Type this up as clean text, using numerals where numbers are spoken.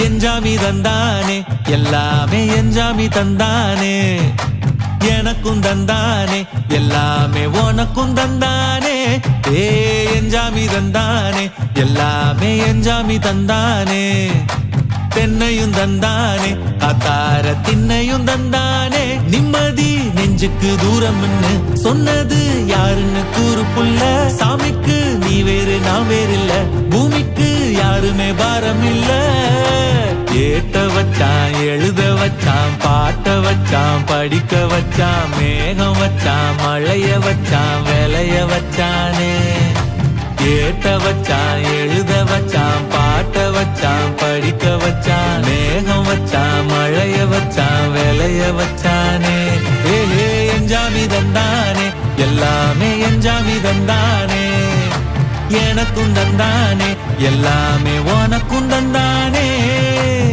எஞ்சாமி தந்தானே எல்லாமே எஞ்சாமி தந்தானே எனக்கும் தந்தானே எல்லாமே உனக்கும் தந்தானே ஏ எஞ்சாமி தந்தானே எல்லாமே எஞ்சாமி தந்தானே தென்னையும் தந்தானே காத்தார திண்ணையும் தந்தானே நிம்மதி நெஞ்சுக்கு தூரம்னு சொன்னது யாருன்னு கூறு புள்ள சாமிக்கு நீ வேறு நான் வேறு இல்ல பூமிக்கு யாருமே பாரம் இல்ல ஏத்த வச்சான் எழுத வச்சான் பாட்ட வச்சான் படிக்க வச்சான் மேகம் வச்சான் மழைய வச்சான் விளைய வச்சானே ஏத்த வச்சான் எழுத வச்சான் பாட்ட வச்சான் படிக்க வச்சான் மேகம் வச்சான் மழைய வச்சான் விளைய வச்சானே ஏ எஞ்சாமி தந்தானே எல்லாமே எஞ்சாமி தந்தானே எனக்கும் தந்தானே எல்லாமே உனக்கும் தந்தானே